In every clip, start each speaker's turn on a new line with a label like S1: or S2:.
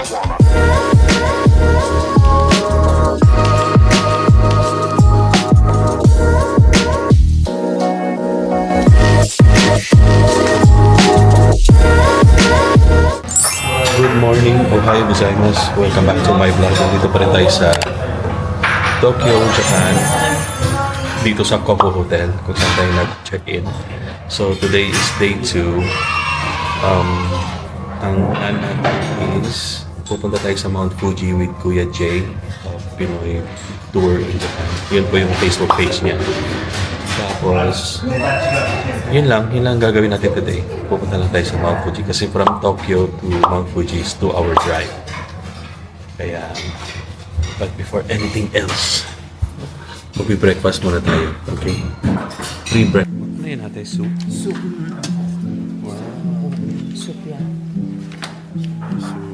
S1: Good morning, Ohayo gozaimasu. Welcome back to my vlog. Dito pa rin tayo sa Tokyo, Japan. Dito sa Koko Hotel kung saan tayo nag-check-in. So today is day 2. Ang natin is pupunta tayo sa Mount Fuji with Kuya Jay of Pinoy Tour in Japan. Yun po yung Facebook page niya. Tapos, yun lang gagawin natin today. Pupunta lang tayo sa Mount Fuji kasi from Tokyo to Mount Fuji is 2-hour drive. Kaya, but before anything else, magbe-breakfast muna tayo. Okay? Pre-breakfast. Ano yun natin? Soup?
S2: Soup. Wow. Soup yan.
S1: Soup.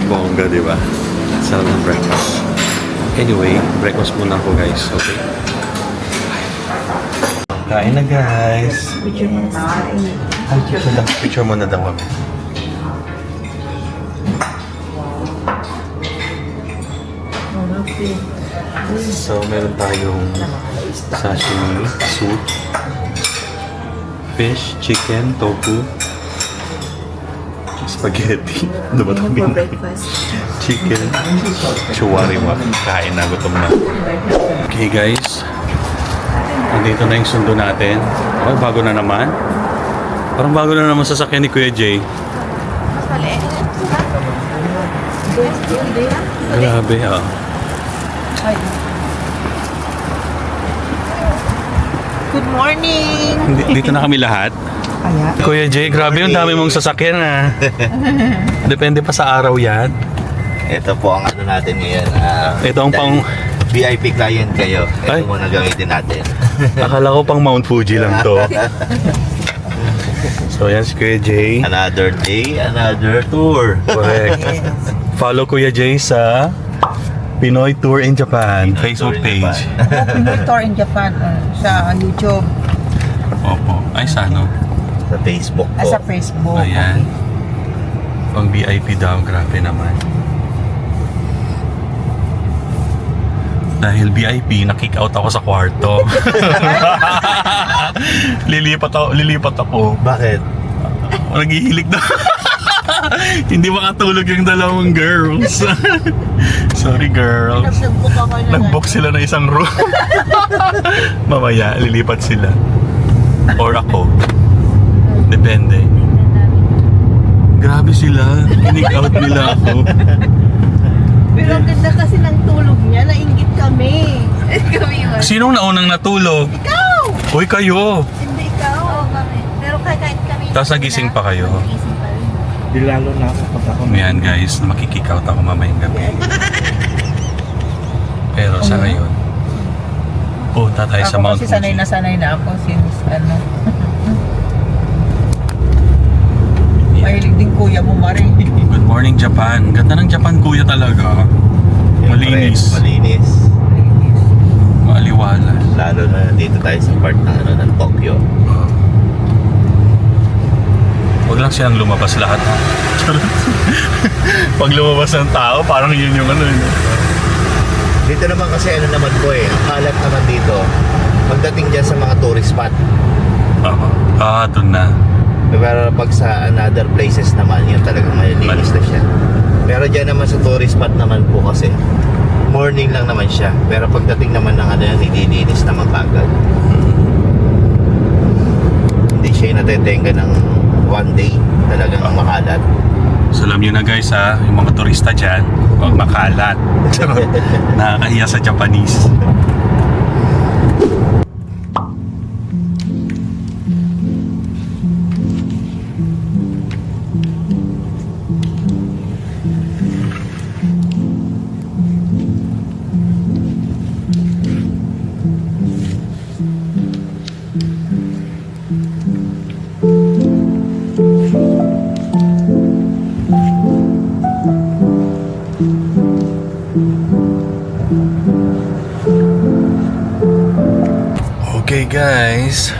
S1: Bongga, di ba? Sarap ng breakfast. Anyway, breakfast muna ako guys, okay? Kain na guys!
S2: Picture mo na.
S1: Ay, picture mo na daw kami. So, meron tayong sashimi, soup, fish, chicken, tofu, spaghetti, ano ba ito? Chicken, chuwariwa. Kain na, gutom na. Okay guys, nandito na yung sundo natin. Okay, bago na naman. Parang bago na naman sasakyan ni Kuya Jay. Grabe ah.
S2: Good morning!
S1: Dito na kami lahat.
S2: Kaya?
S1: Kuya Jay, grabe yung dami mong sasakyan ah. Depende pa sa araw yan.
S3: Ito po ang ano natin ngayon.
S1: Ito ang pang...
S3: VIP client kayo.
S1: Ay.
S3: Ito muna gamitin natin.
S1: Akala ko pang Mount Fuji lang to. So yan si Kuya Jay.
S3: Another day, another tour.
S1: Correct. Follow Kuya Jay sa Pinoy Tour in Japan Facebook
S3: Tour in
S1: page.
S2: Pinoy Tour in Japan sa YouTube.
S1: Opo. Ay, sa ano?
S3: Sa Facebook po.
S2: Sa Facebook.
S1: Ayan. Pang VIP daw. Grabe naman. Dahil VIP, na-kick out ako sa kwarto. Lilipat ako.
S3: Bakit?
S1: Naghihilig na. Hindi makatulog yung dalawang girls. Sorry girls.
S2: Nag-book ako na.
S1: Nag-book sila na isang room. Mamaya, lilipat sila. Or ako. Depende. Grabe sila. Kinig out nila ako.
S2: Pero ang ganda kasi ng tulog niya, nainggit kami.
S4: Kami yun.
S1: Sinong naunang natulog?
S2: Ikaw!
S1: Uy, kayo.
S2: Hindi ikaw.
S4: Oo kami. Pero kahit kami.
S1: Tapos nagising pa kayo.
S4: Nagising pa rin.
S3: Di lalo na ako pag ako.
S1: Ayan guys, makikik out ako mamayang gabi. Pero sa ngayon, punta tayo sa
S2: Ako
S1: Mount
S2: kasi
S1: Fuji.
S2: sanay na ako since ano. Mahilig din kuya mo maring.
S1: Good morning Japan. Ganda ng Japan kuya talaga. Malinis.
S3: Malinis.
S1: Maaliwala.
S3: Lalo na dito tayo sa part ng, ano, ng Tokyo.
S1: Huwag lang siyang lumabas lahat. Pag lumabas ng tao, parang yun yung ano yun.
S3: Dito naman kasi ano naman po eh, ang kalat naman dito pagdating dyan sa mga tourist spot.
S1: Ah, doon na.
S3: Pero pag sa another places naman, yun talagang malilinis na siya. Pero dyan naman sa tourist spot naman po kasi, morning lang naman siya. Pero pagdating naman ng ano yan, nililinis naman kagad. Hindi siya natetenga ng one day. Talagang makalat.
S1: So alam nyo na guys ha, yung mga turista dyan, huwag makalat. Nakakahiya sa Japanese. Okay guys,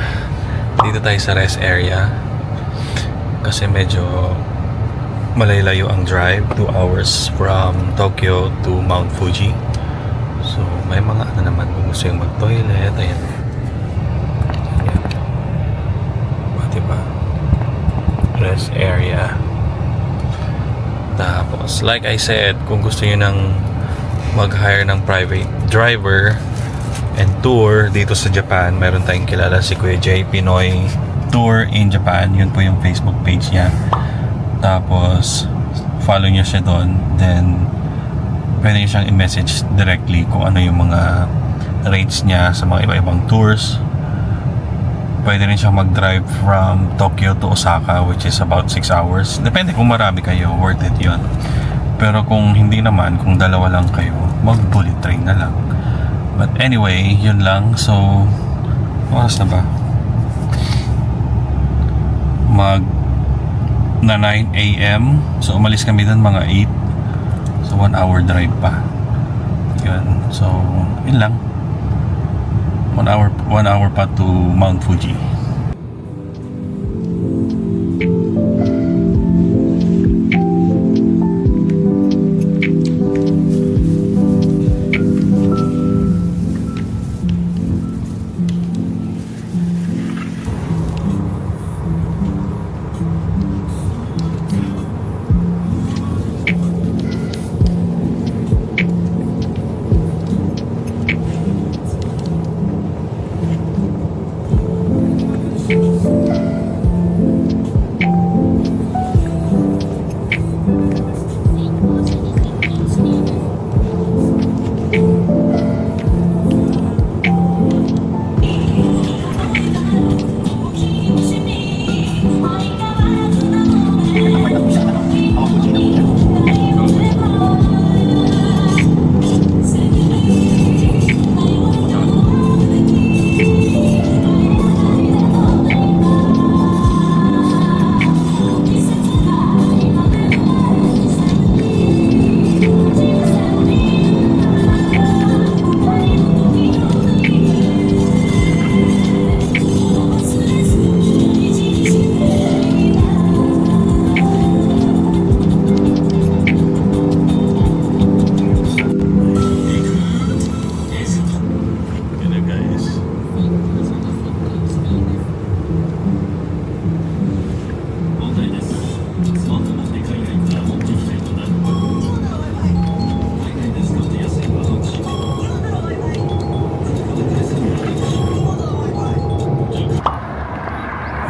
S1: dito tayo sa rest area kasi medyo malaylayo ang drive, 2 hours from Tokyo to Mount Fuji. So may mga ano naman kung gusto yung mag-toilet, ayan. Diba? Rest area. Tapos like I said, kung gusto nyo nang mag-hire ng private driver and tour dito sa Japan, meron tayong kilala si Kuya J, Pinoy Tour in Japan. Yun po yung Facebook page niya. Tapos follow niyo siya doon, then pwede niyo siyang i-message directly kung ano yung mga rates niya sa mga iba-ibang tours. Pwede rin siyang mag-drive from Tokyo to Osaka, which is about 6 hours. Depende kung marami kayo, worth it yun. Pero kung hindi naman, kung dalawa lang kayo, mag-bullet train na lang. But anyway, yun lang. So, oras na ba? Na 9 AM. So, umalis kami dun mga 8. So, 1 hour drive pa. Yun. So, yun lang. 1 hour pa to Mount Fuji.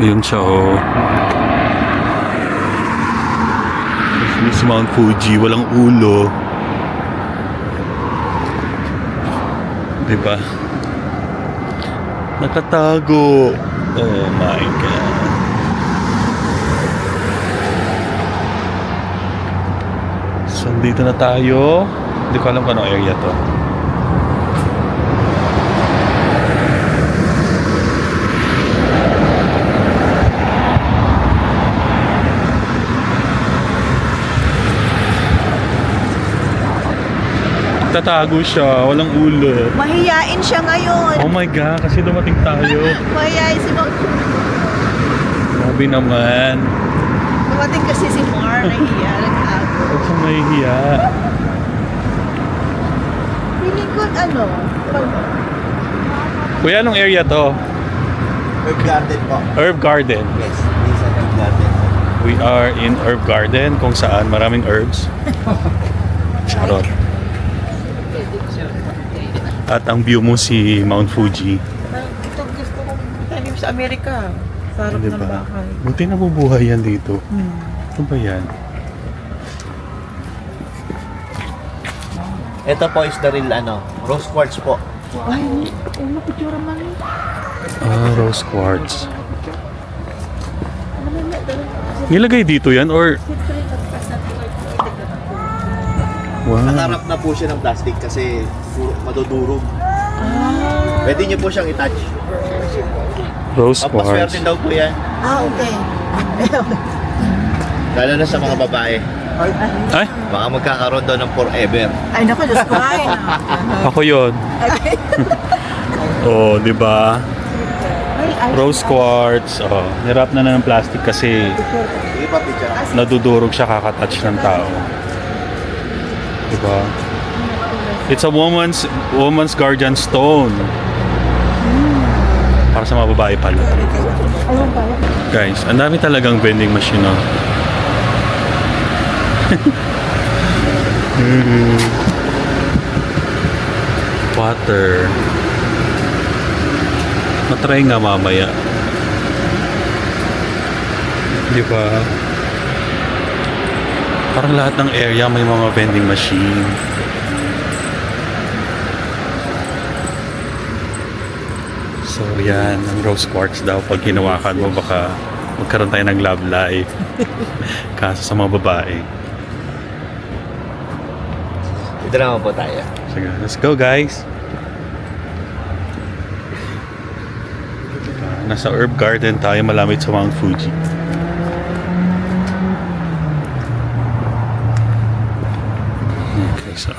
S1: Ayun siya, oh. This Mount Fuji, walang ulo. Diba? Nakatago. Oh my God. So, dito na tayo. Hindi ko alam kung anong area to. Tatago siya, walang ulo.
S2: Mahiyain siya ngayon.
S1: Oh my God, kasi dumating tayo.
S2: Mahiyain si Mar.
S1: Sabi naman.
S2: Dumating kasi si Mar, nahiya, nag-ago.
S1: Huwag siyang mahihiya.
S2: Feeling ko, ano, pag
S1: Kuya, anong area to?
S3: Herb garden po.
S1: Herb Garden.
S3: Yes, this is a herb garden.
S1: We are in Herb Garden kung saan maraming herbs. Charot. At ang view mo si Mount Fuji.
S2: Ito gusto kong tanim sa Amerika. Sa harap ng
S1: Diba?
S2: bahay.
S1: Buti nabubuhay yan dito. Ano ba yan?
S3: Ito po is the real rose quartz po.
S2: Ay, napicture man.
S1: Rose quartz. Nilagay dito yan or... Wow.
S3: Nakaharap na po siya ng plastic kasi madudurog. Pwede niyo po siyang i-touch.
S1: Rose
S3: Papaswerte
S1: quartz.
S3: daw po yan.
S2: Okay.
S3: Lalo na sa mga babae.
S1: Ay,
S3: Baka magkakaroon daw ng forever.
S2: Ay, naku, Diyos ko. Ay,
S1: ako yun. Oh, di ba? Rose quartz. Oh, hirap na ng plastic kasi
S3: Sige pa, picture.
S1: nadudurog siya kakatouch ng tao. Di ba? It's a woman's guardian stone. Para sa mga babae pala. Guys, ang dami talagang vending machine, no? Water. Matry nga mamaya. Di ba? Parang lahat ng area may mga vending machine. So yan, ang rose quartz daw pag hinawakan mo baka magkaroon tayo ng love life. Kaso sa mga babae.
S3: Ito naman po tayo.
S1: Sige, let's go guys. Nasa Herb Garden tayo malapit sa Mount Fuji. Okay, so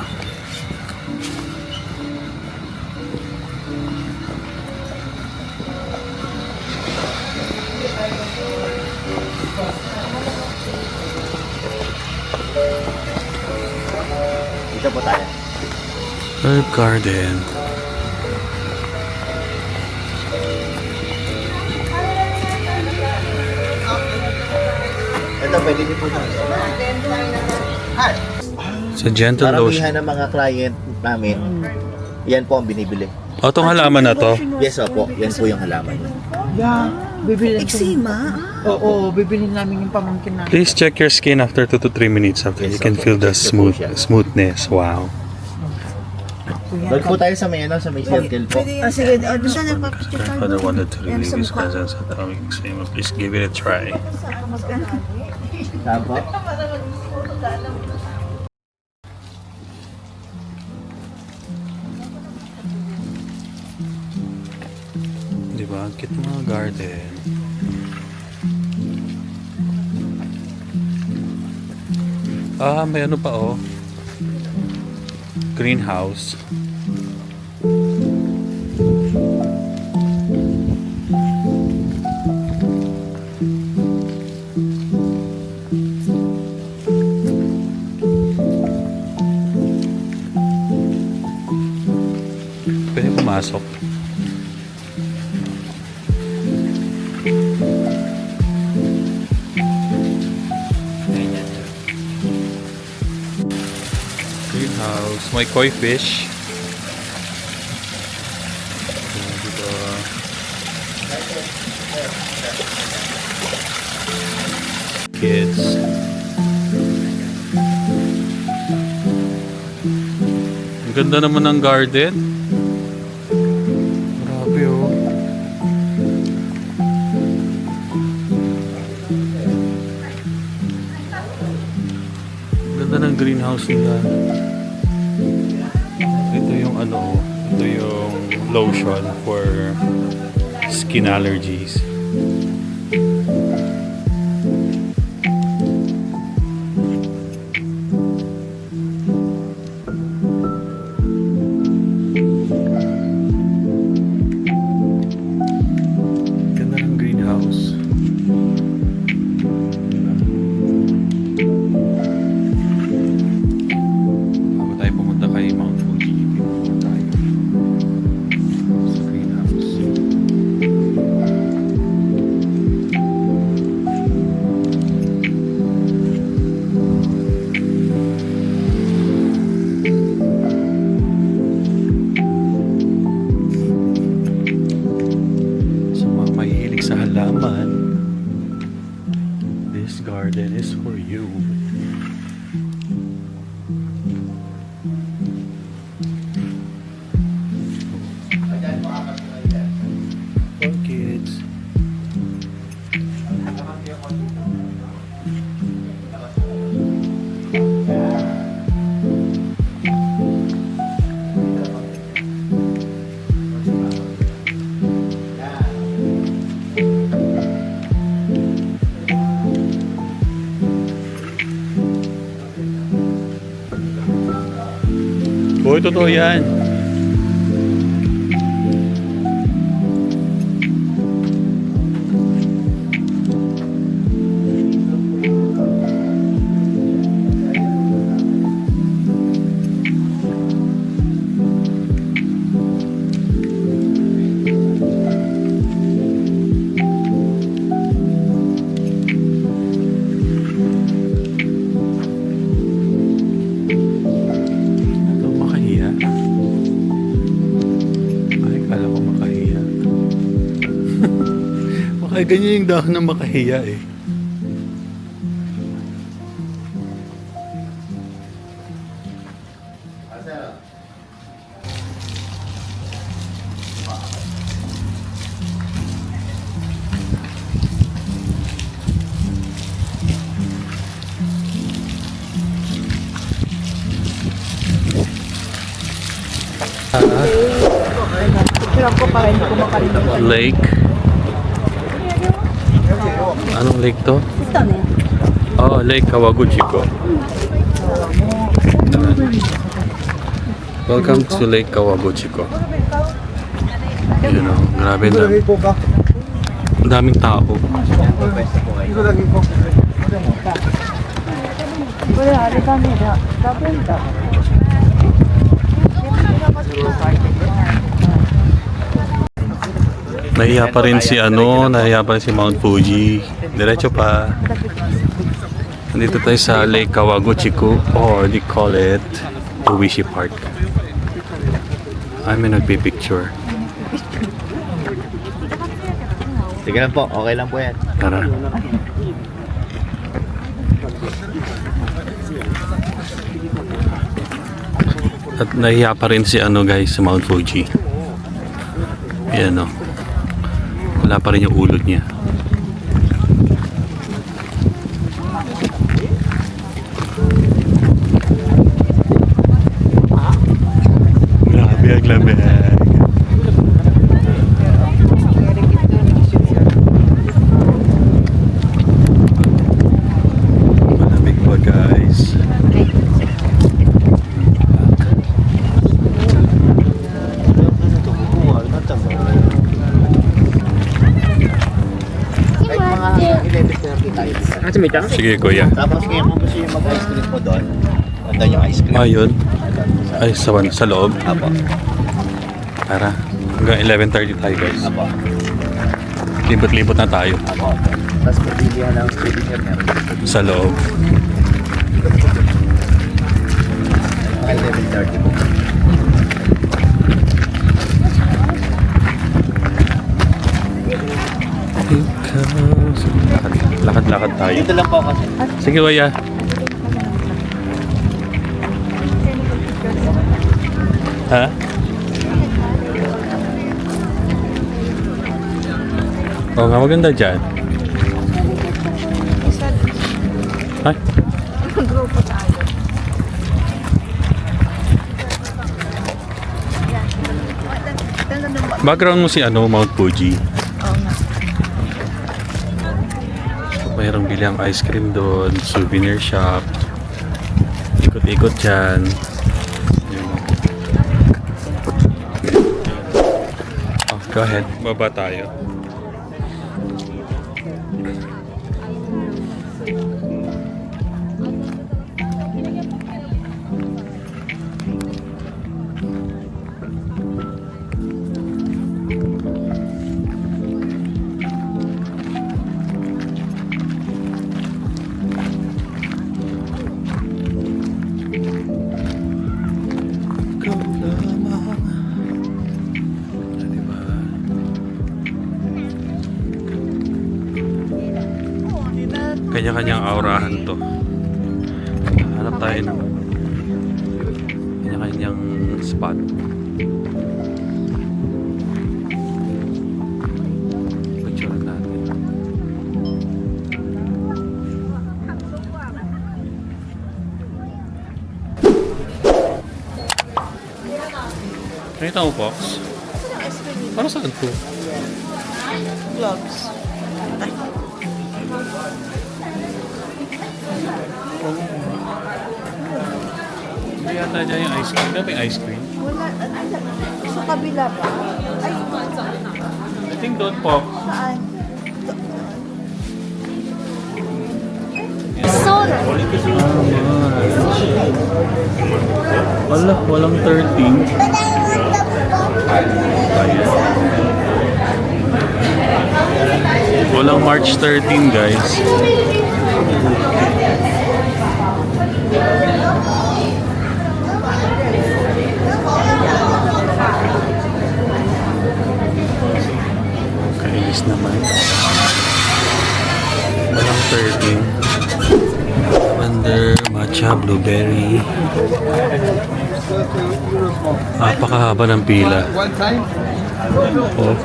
S3: Dito po tayo.
S1: Herb Garden.
S3: Ito, pwede niyo po tayo.
S1: Sa Gentle Lotion.
S3: Karamihan ng mga client namin, yan po ang binibili.
S1: O, itong halaman na to.
S3: Yes, opo. Yan po yung halaman.
S2: Yeah, bibili.
S4: Eksima?
S2: Oo, bibili namin yung pamangkin namin.
S1: Please check your skin after 2 to 3 minutes after you
S3: Yes,
S1: can
S3: opo.
S1: feel the
S3: Check ko po siya.
S1: smoothness. Wow.
S3: Doon po tayo sa may, sa may circle po.
S4: Sige, doon siya nagpapicture tayo.
S1: Father wanted to
S4: Yan
S1: relieve
S4: sa
S1: his
S4: mukha.
S1: presence at the extreme. Please give it a try.
S3: Saan po?
S1: Di ba? Ang cute ng mga garden. May ano pa oh. Greenhouse. Pwede pumasok. Greenhouse. May koi fish. Dito. Kids. Ang ganda naman ng garden. Grabe oh. Ang ganda ng greenhouse nila. Ito yung ano, ito yung lotion for skin allergies. Ganda ng greenhouse. Bago tayo pumunta kay Mount Fuji, pumunta tayo sa greenhouse. halaman. This garden is for you. For kids. Uy, totoo yan. Ito, makahiya. Ay, kala ko makahiya. Baka ganyan yung dahon na makahiya eh.
S2: Picture ko para hindi ko makalimutan.
S1: Lake. Anong lake to?
S2: Ito na yan.
S1: Oh, Lake Kawaguchiko. Welcome to Lake Kawaguchiko. Yun o, grabe na. Ang daming tao. Nahiya pa rin si nahiya pa rin si Mount Fuji. Diretso pa. Nandito tayo sa Lake Kawaguchiko, or they call it Oishi Park. May nagpipicture.
S3: Sige lang po, okay lang po yan.
S1: Tara. At nahiya pa rin si guys, sa Mount Fuji. Yan o. Wala pa rin yung ulod niya. Grabe ang lamig. Malamig pa guys.
S3: Kahit mga 11:30 tayo.
S1: Sige kuya.
S3: Tapos kaya kung gusto yung mag-ice cream po doon, nandun yung ice cream.
S1: Yun. Ay, sa loob.
S3: Apo.
S1: Tara. Hanggang 11:30 tayo guys.
S3: Apo.
S1: Libot-libot na tayo.
S3: Apo. Tapos pagbilihan ng souvenir niya.
S1: Sa loob.
S3: Mga 11:30 po.
S1: Lakad-lakad tayo.
S3: Dito lang po kasi.
S1: Sige kuya. Ha? Oo nga, maganda dyan. Ay,
S2: Grupo tayo.
S1: background mo si Mount Fuji.
S2: Oo nga.
S1: Mayroong bilang ice cream doon, souvenir shop. Ikot-ikot dyan. Yun. Oh, go ahead. Baba tayo. Kanya-kanyang aurahan to. Hanap tayo ng kanya-kanyang spot. Picture natin. Nakita mo, Fox? Para saan to?
S2: Vlogs.
S1: Hindi yata dyan yung ice cream. Dapat yung ice cream.
S2: Wala, sa kabila ba? Ay,
S1: I think doon, Fox.
S2: saan?
S1: Wala, walang 13. Walang March 13, guys. Kainis naman. Walang 13. Lavender, matcha, blueberry. Napakahaba ng pila. Oh.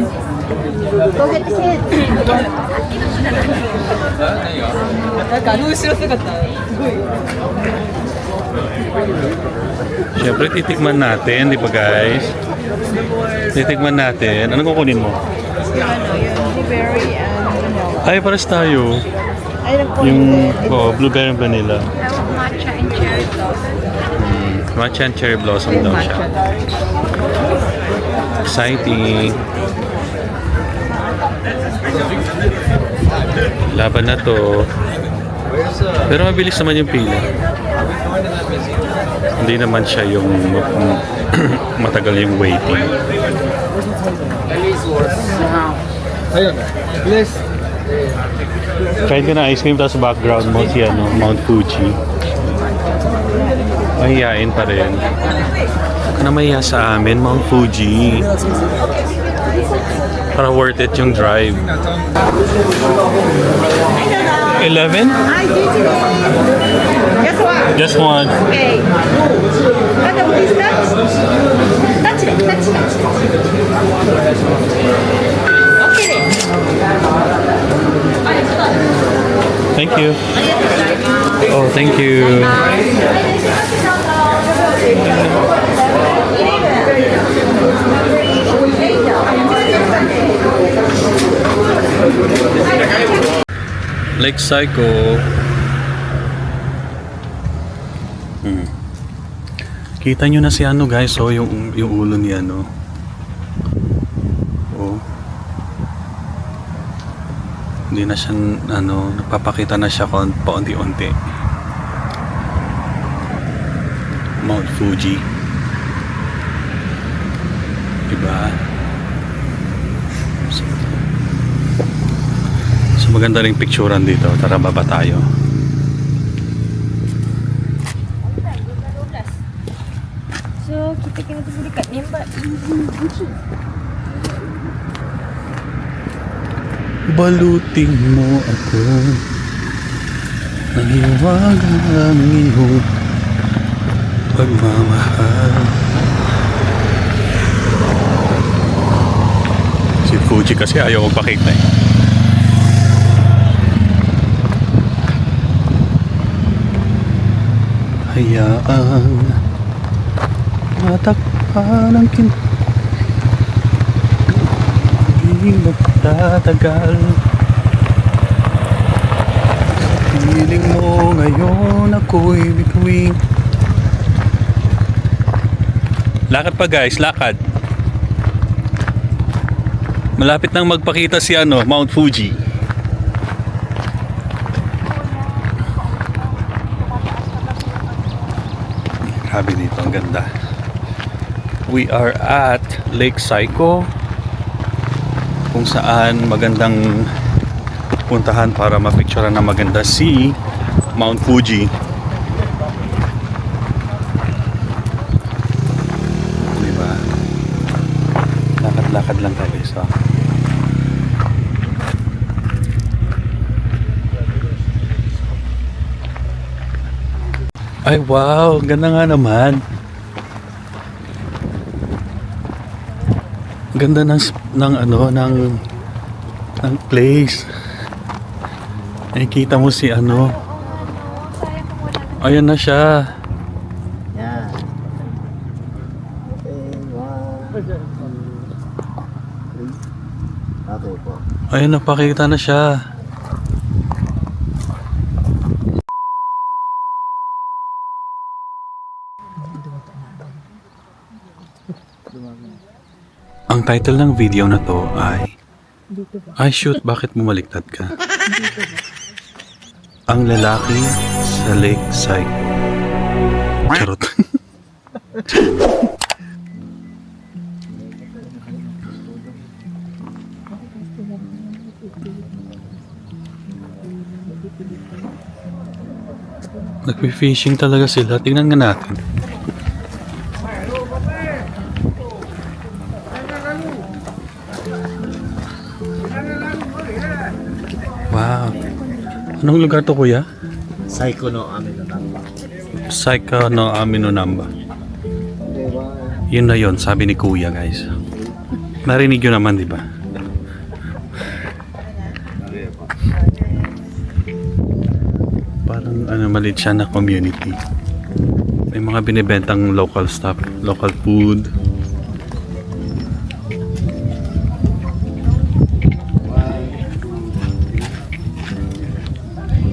S2: Go get the kids.
S1: Siyempre, titikman natin, di ba guys? Titikman natin. Anong kukunin mo?
S2: Yung ano, yung blueberry and
S1: Ay, pares tayo.
S2: ay, nagpo
S1: Yung blueberry and vanilla.
S2: matcha and cherry blossom.
S1: Matcha and cherry blossom daw siya. Exciting. Laban na to. Pero mabilis naman yung pila. Hindi naman siya yung matagal yung waiting. Kain ka na ice cream tapos background mo si ano, Mount Fuji. Mahihain pa rin. Huwag ka na mahiya sa amin, Mount Fuji. Para worth it yung drive. 11?
S2: Ay, Guess what?
S1: Just one.
S2: Okay. Ano, please touch? Touch it, touch it. Okay.
S1: Thank you. Oh, thank you. Lake Psycho. Kita nyo na si ano guys, oh, yung ulo ni ano. Oh. Hindi na siya, ano, nagpapakita na siya paunti-unti. Mount Fuji. Diba? So maganda ring picturean dito. Tara, baba tayo.
S4: So, kita kena pergi dekat Nembat.
S1: Balutin mo ako ng hiwaga ng iyong pagmamahal. Si Fuji kasi ayaw magpakita eh. Hayaan matakpan ang hindi magtatagal. Piling mo ngayon ako'y bituin. Lakad pa guys, lakad. Malapit nang magpakita si ano, Mount Fuji. Grabe dito, ang ganda. We are at Lake Psycho, kung saan magandang puntahan para mapicturean na maganda si Mount Fuji. Ay, wow. Ganda nga naman. Ganda ng place. Nakikita mo si ano. Ayan na siya.
S3: Yan. Okay po.
S1: Ayan, napakita na siya. Ang title ng video na to ay shoot, bakit bumaliktad ka? Ang lalaki sa lakeside. Charot. Nagpi-fishing talaga sila. Tingnan nga natin. Wow. Anong lugar to, kuya?
S3: Psycho no amin na tama.
S1: Psycho no Amino Namba. Yun na yun, sabi ni kuya, guys. Narinig yun naman, di ba? Parang maliit siya na community. May mga binibentang local stuff, local food.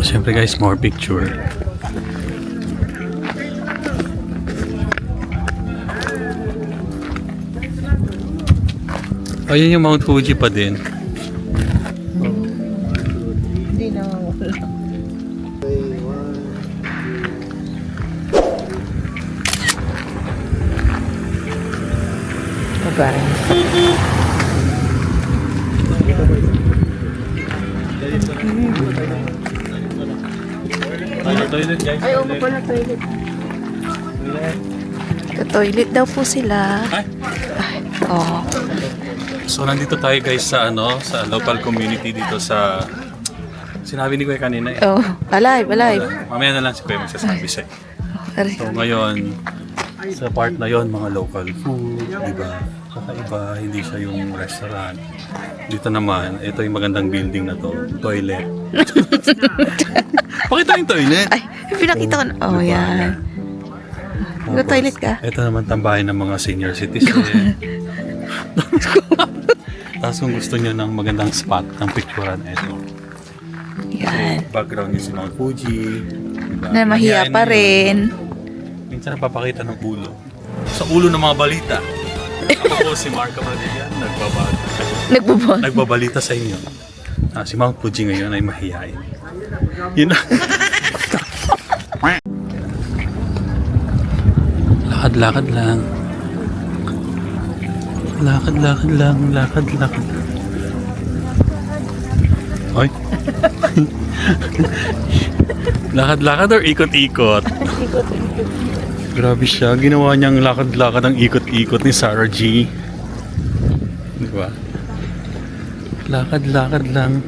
S1: Siyempre guys, more picture. Ayun yung Mount Fuji pa din.
S2: Hindi na wala.
S4: Ay, oo pala toilet. Toilet daw po sila.
S1: Ay.
S4: Oo.
S1: So nandito tayo guys sa sa local community dito sa sinabi ni Kuya kanina eh.
S4: Oh, alive.
S1: Mamaya na lang si Kuya magsasabi sa'yo. So ngayon, sa part na yon mga local food, di ba? Kakaiba, hindi siya yung restaurant. Dito naman, ito yung magandang building na to, toilet. Pakita yung toilet.
S4: Ay, pinakita ko na. Oh,
S1: Diba?
S4: yan. Nag-toilet ka?
S1: Ito naman tambahin ng mga senior citizen. Tapos kung gusto nyo ng magandang spot ng picturean, ito.
S4: Yan.
S1: Background niya si Mount Fuji. Diba?
S4: Na mahiya
S1: Mahihain
S4: pa
S1: na yun.
S4: rin.
S1: Minsan napapakita ng ulo. Sa ulo ng mga balita. Ako po si Marco Padilla, nagbabalita sa inyo. Si Mount Fuji ngayon ay mahihain. Yun na. Lakad-lakad lang. Lakad-lakad lang. Lakad-lakad. Oy. Lakad-lakad or ikot-ikot? Grabe siya. Ginawa niyang lakad-lakad ang ikot-ikot ni Sarah G. Di ba? Lakad-lakad lang.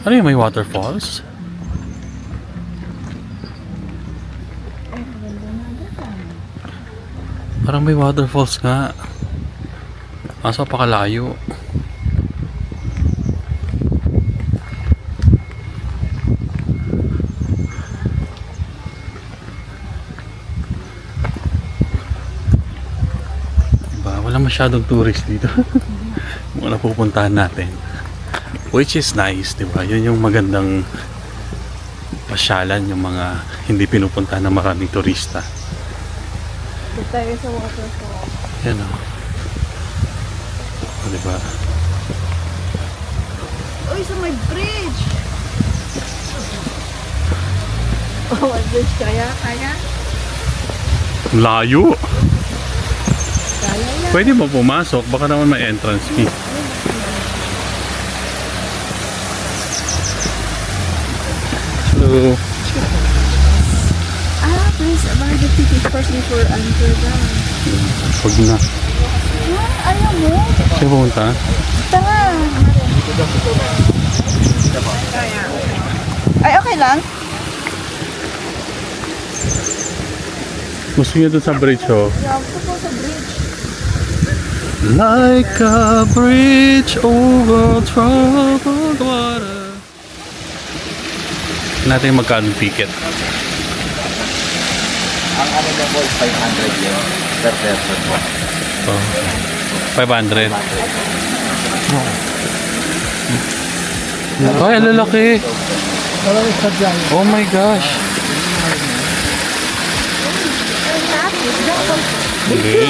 S1: Ano yung may waterfalls? Parang may waterfalls nga. Asa pa kalayo? Wala masyadong tourist dito. Mga napupuntahan natin. Which is nice, di ba? Yun yung magandang pasyalan, yung mga hindi pinupuntahan ng maraming turista.
S2: Dito tayo sa waterfall.
S1: Yan o. O, di ba?
S2: Uy, sa may bridge! Oh, may bridge kaya?
S1: Layo!
S2: Kaya yan.
S1: Pwede mo pumasok, baka naman may entrance fee. So,
S2: Please, buy the ticket first before Amsterdam.
S1: huwag na.
S2: Ayaw mo?
S1: Siya pumunta?
S2: Tanga! Ay, okay lang.
S1: Gusto niyo doon sa bridge, oh.
S4: Gusto ko sa bridge.
S1: Like a bridge over troubled water. Natin magkano ticket.
S3: Ang ano niya po is 500 yen per person po.
S1: Oh. 500. Ay, ang lalaki. Oh my gosh. Hindi.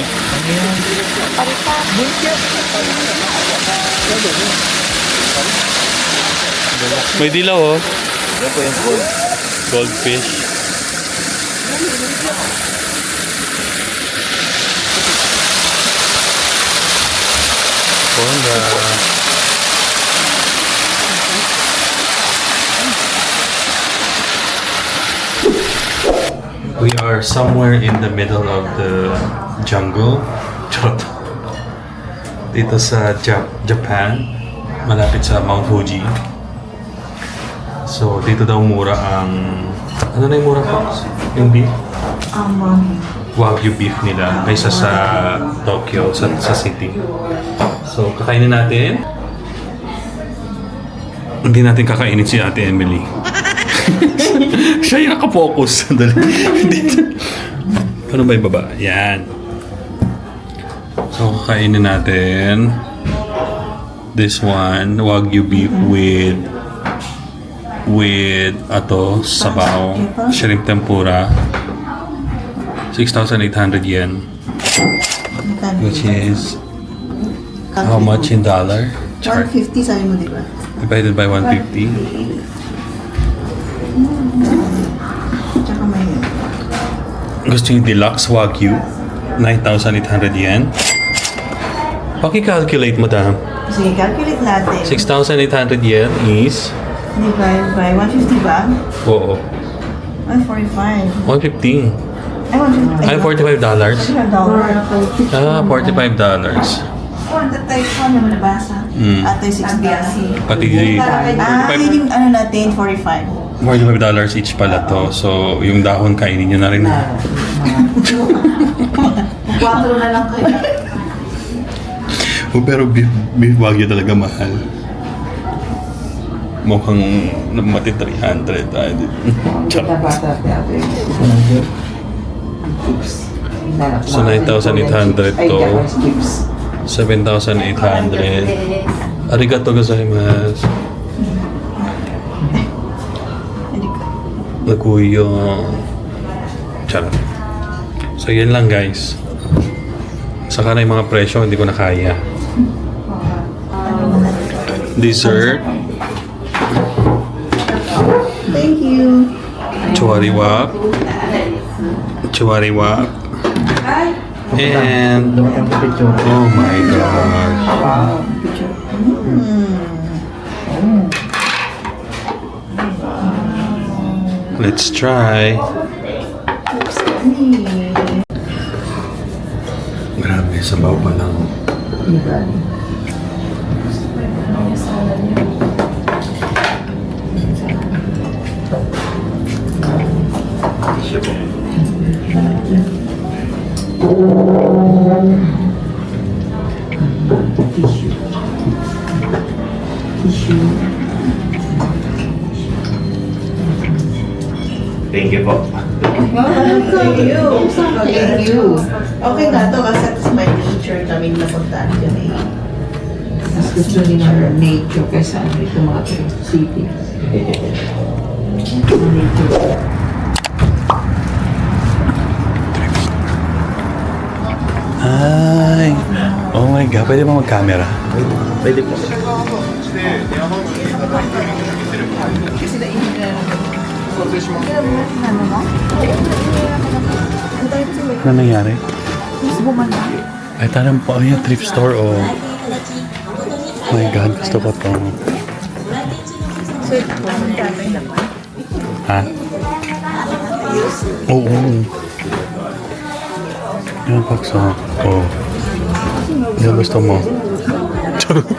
S1: May dilaw, oh.
S3: Yan po yung gold.
S1: Goldfish. Honda. We are somewhere in the middle of the jungle. Charot. Dito sa Japan, malapit sa Mount Fuji. So, dito daw mura ang... Ano na yung mura, Fox? Yung beef? Wagyu beef nila kaysa sa Tokyo, sa city. So, kakainin natin. Hindi natin kakainin si Ate Emily. Siya yung nakapokus. Dito. Ano ba yung baba? Yan. So, kakainin natin this one, Wagyu beef with sabaw, shrimp tempura, 6,800 yen, which is how much in dollar? Chart.
S2: 150 sabi mo, di ba?
S1: Divided by 150.
S2: Tsaka may
S1: Gusto yung deluxe Wagyu, 9,800 yen. Paki-calculate, madam.
S2: Sige, calculate natin.
S1: 6,800 yen is...
S2: Divide by 150 ba?
S1: Oo.
S2: 145.
S1: 115.
S2: Ay, 150.
S1: Ay, $45.
S2: $45.
S1: Ah, $45.
S2: Oh, the type 1 na nabasa.
S1: Mm.
S2: Atoy 6
S1: Pati
S2: yung ano natin, 45.
S1: $45 each pala to. So, yung dahon kainin nyo na rin.
S2: 4 na lang kayo.
S1: Oh, pero beef Wagyu talaga mahal. Mukhang mati 300 tayo dito. So 9,800 to 7,800. Arigato gozaimasu. Nakuyo. Charot. So yan lang guys. Saka na yung mga presyo, hindi ko na kaya. Dessert.
S2: Thank you.
S1: Chuariwap. And oh my gosh. Let's try. Grabe, sabaw pa lang.
S3: Thank you po.
S2: Thank you. Okay nga to kasi it's my nature namin napuntahan kami.
S5: Mas gusto nila ng nature kaysa ano ito mga city.
S1: Ay! Oh my God, pwede ba mag-camera?
S3: Pwede po.
S1: Ano nangyari? Ay, tanong po, ay, thrift store, oh. Oh my God, gusto ko to. Ha? Oo. Yan, pakso. Oh. Yan gusto mo. Charot.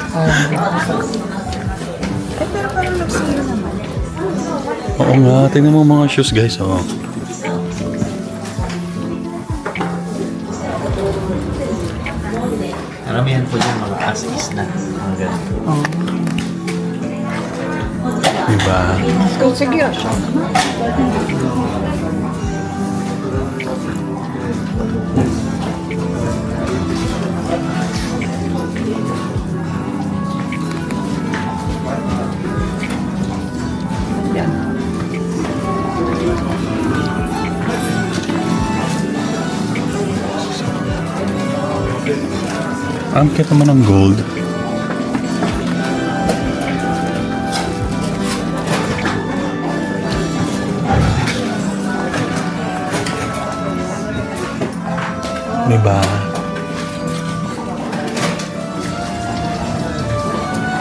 S1: Oo nga, tingnan mo mga shoes guys. Oh.
S3: Karamihan po dyan mga as-is na. Mga ganun.
S1: Diba? Ang kita naman ng gold. Diba?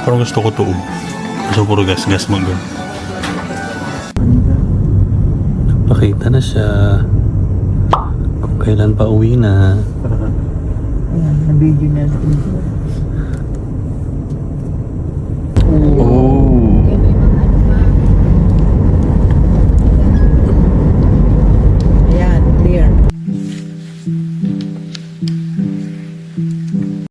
S1: Parang gusto ko tuog. Gusto puro gas-gas mag Pakita na siya. Kung kailan pa uwi na.
S5: Ayan, na-video na natin.